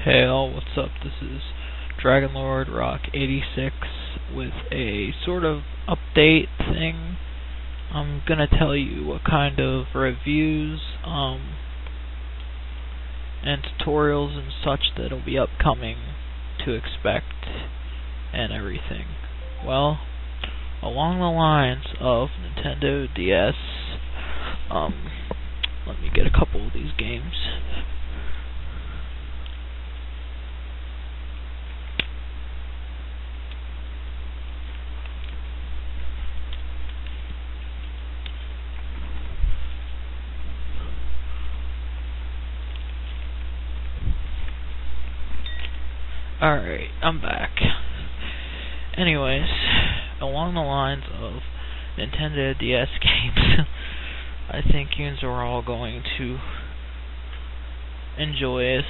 Hey all, what's up? This is Dragonlord Rock 86 with a sort of update thing. I'm gonna tell you what kind of reviews and tutorials and such that'll be upcoming to expect and everything. Well, along the lines of Nintendo DS, let me get a couple of these games. Alright, I'm back. Anyways, along the lines of Nintendo DS games, I think you are all going to enjoy this.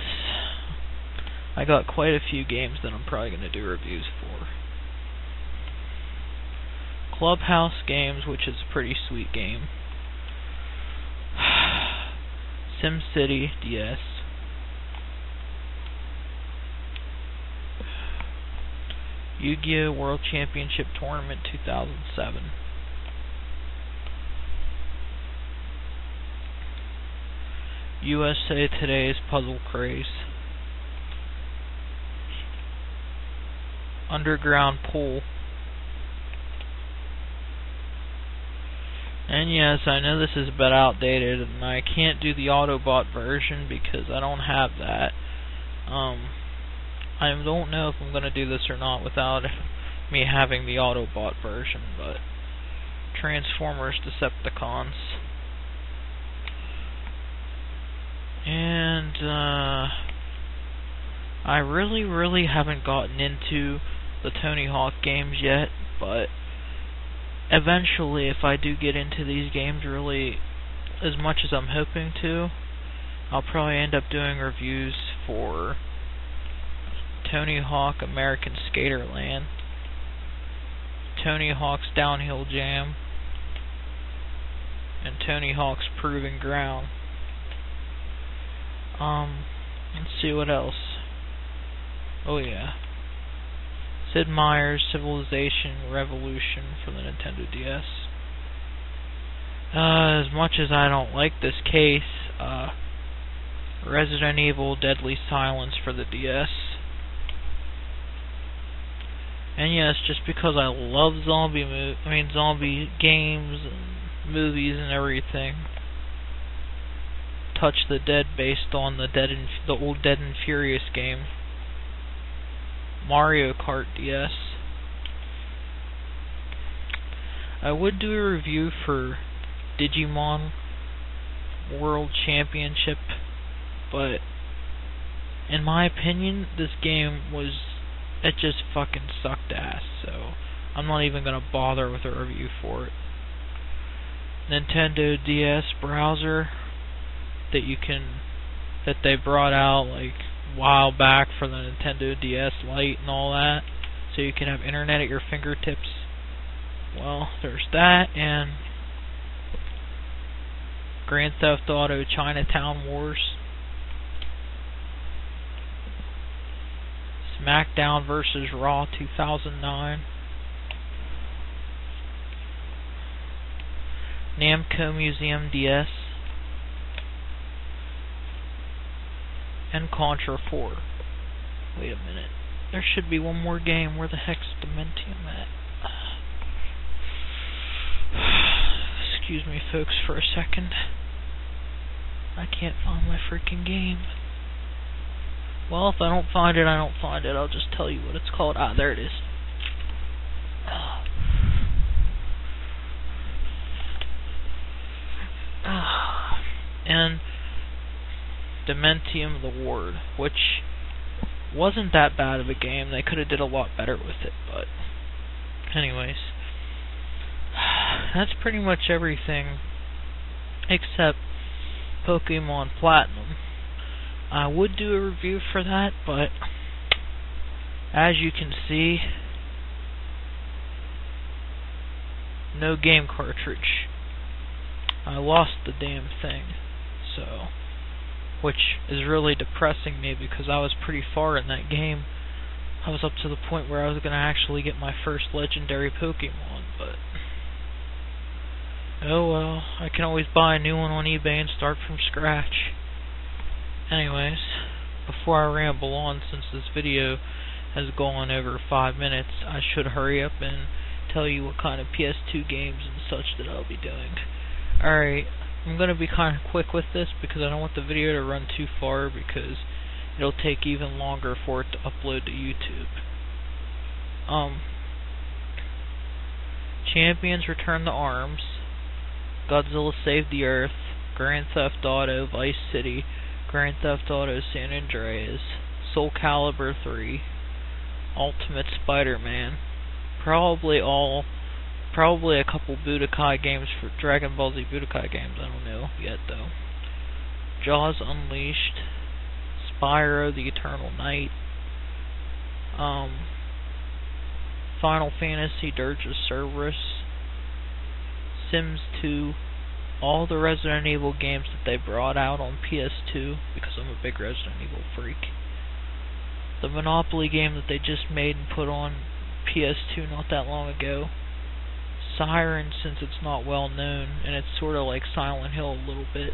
I got quite a few games that I'm probably going to do reviews for. Clubhouse Games, which is a pretty sweet game. SimCity DS. Yu-Gi-Oh! World Championship Tournament 2007. USA Today's Puzzle Craze. Underground Pool. And yes, I know this is a bit outdated, and I can't do the Autobot version because I don't have that. I don't know if I'm going to do this or not without me having the Autobot version, but Transformers Decepticons. And I really haven't gotten into the Tony Hawk games yet, but eventually if I do get into these games really as much as I'm hoping to, I'll probably end up doing reviews for Tony Hawk American Skaterland, Tony Hawk's Downhill Jam, and Tony Hawk's Proving Ground. Let's see what else. Oh yeah. Sid Meier's Civilization Revolution for the Nintendo DS. As much as I don't like this case, Resident Evil Deadly Silence for the DS. And yes, just because I love zombie games and movies and everything. Touch the Dead based on the old Dead and Furious game. Mario Kart DS. I would do a review for Digimon World Championship, but in my opinion, this game it just fucking sucked ass, so I'm not even gonna bother with a review for it. Nintendo DS browser that they brought out like a while back for the Nintendo DS Lite and all that, so you can have internet at your fingertips. Well, there's that, and Grand Theft Auto Chinatown Wars. SmackDown vs. Raw 2009. Namco Museum DS. And Contra 4. Wait a minute. There should be one more game. Where the heck's Dementium at? Excuse me, folks, for a second. I can't find my freaking game. Well, if I don't find it, I don't find it. I'll just tell you what it's called. Ah, there it is. And Dementium the Ward, which wasn't that bad of a game. They could have did a lot better with it, but anyways, that's pretty much everything except Pokemon Platinum. I would do a review for that, but as you can see, no game cartridge. I lost the damn thing, so which is really depressing me because I was pretty far in that game. I was up to the point where I was going to actually get my first legendary Pokemon, but oh well, I can always buy a new one on eBay and start from scratch. Anyways, before I ramble on, since this video has gone over 5 minutes, I should hurry up and tell you what kind of PS2 games and such that I'll be doing. Alright, I'm going to be kind of quick with this because I don't want the video to run too far because it'll take even longer for it to upload to YouTube. Champions Return to Arms, Godzilla Save the Earth, Grand Theft Auto Vice City, Grand Theft Auto San Andreas, Soul Calibur 3, Ultimate Spider-Man, probably a couple Budokai games for Dragon Ball Z Budokai games, I don't know yet though. Jaws Unleashed, Spyro the Eternal Night, Final Fantasy Dirge of Cerberus, Sims 2, all the Resident Evil games that they brought out on PS2, because I'm a big Resident Evil freak. The Monopoly game that they just made and put on PS2 not that long ago. Siren, since it's not well known, and it's sort of like Silent Hill a little bit.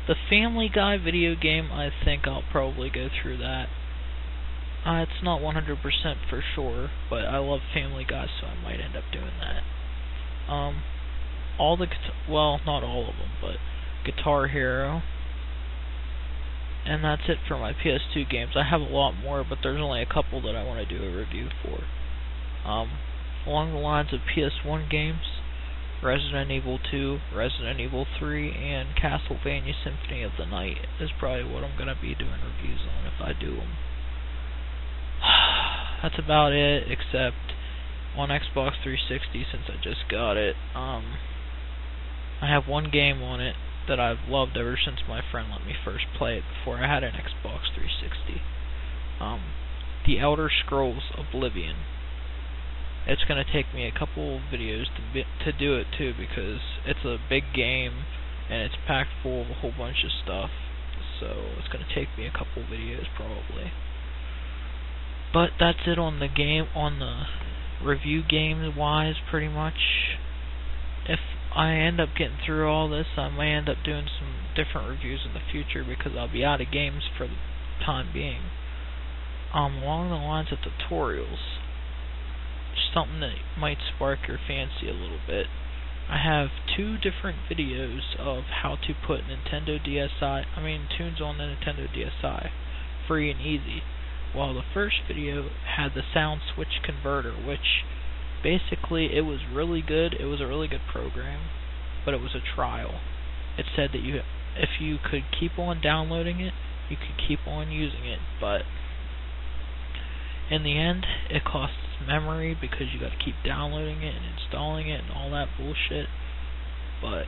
The Family Guy video game, I think I'll probably go through that. It's not 100% for sure, but I love Family Guy, so I might end up doing that. Well, not all of them, but Guitar Hero. And that's it for my PS2 games. I have a lot more, but there's only a couple that I want to do a review for. Along the lines of PS1 games, Resident Evil 2, Resident Evil 3, and Castlevania Symphony of the Night is probably what I'm going to be doing reviews on if I do them. That's about it, except on Xbox 360, since I just got it, I have one game on it that I've loved ever since my friend let me first play it before I had an Xbox 360. The Elder Scrolls Oblivion. It's going to take me a couple videos to do it too, because it's a big game and it's packed full of a whole bunch of stuff, so it's going to take me a couple videos probably. But that's it on the game, on the review game wise, pretty much. If I end up getting through all this, I may end up doing some different reviews in the future because I'll be out of games for the time being. Along the lines of tutorials, something that might spark your fancy a little bit. I have 2 different videos of how to put tunes on the Nintendo DSi, free and easy. While the first video had the sound switch converter, which basically it was really good. It was a really good program, but it was a trial. It said that if you could keep on downloading it, you could keep on using it, but in the end, it costs memory because you got to keep downloading it and installing it and all that bullshit. But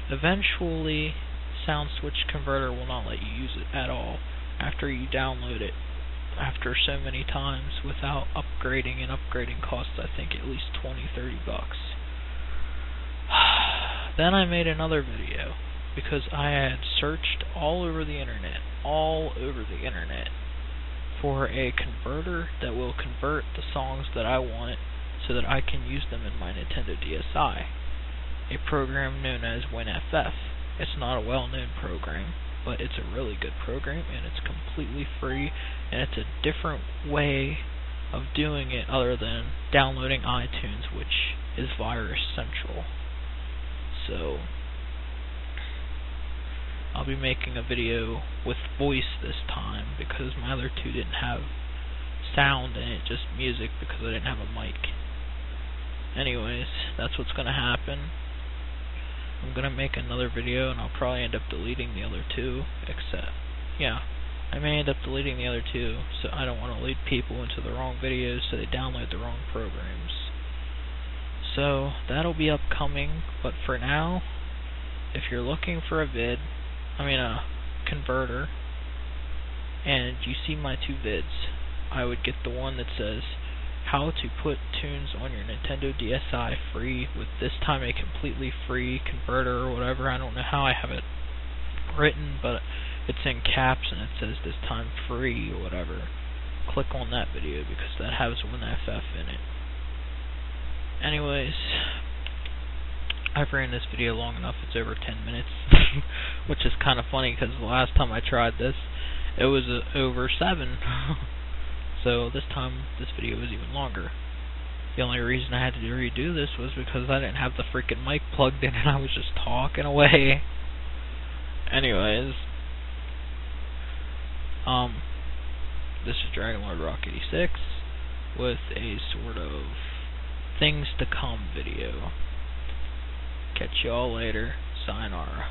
eventually, sound switch converter will not let you use it at all after you download it after so many times without upgrading, and upgrading costs I think at least $20-30 bucks. Then I made another video because I had searched all over the internet for a converter that will convert the songs that I want so that I can use them in my Nintendo DSi, a program known as WinFF. It's not a well-known program, but it's a really good program, and it's completely free, and it's a different way of doing it other than downloading iTunes, which is Virus Central. So I'll be making a video with voice this time because my other 2 didn't have sound in it, just music, because I didn't have a mic. Anyways, that's what's going to happen. I'm going to make another video and I'll probably end up deleting the other 2, I may end up deleting the other 2, so I don't want to lead people into the wrong videos so they download the wrong programs. So that'll be upcoming, but for now, if you're looking for a converter, and you see my 2 vids, I would get the one that says how to put tunes on your Nintendo DSi free with this time a completely free converter or whatever. I don't know how I have it written, but it's in caps and it says this time free or whatever. Click on that video because that has 1FF in it. Anyways, I've ran this video long enough. It's over 10 minutes, which is kind of funny because the last time I tried this, it was over 7. So this time, this video was even longer. The only reason I had to redo this was because I didn't have the freaking mic plugged in and I was just talking away. Anyways, this is Dragon Lord Rock 86 with a sort of things to come video. Catch y'all later. Sayonara.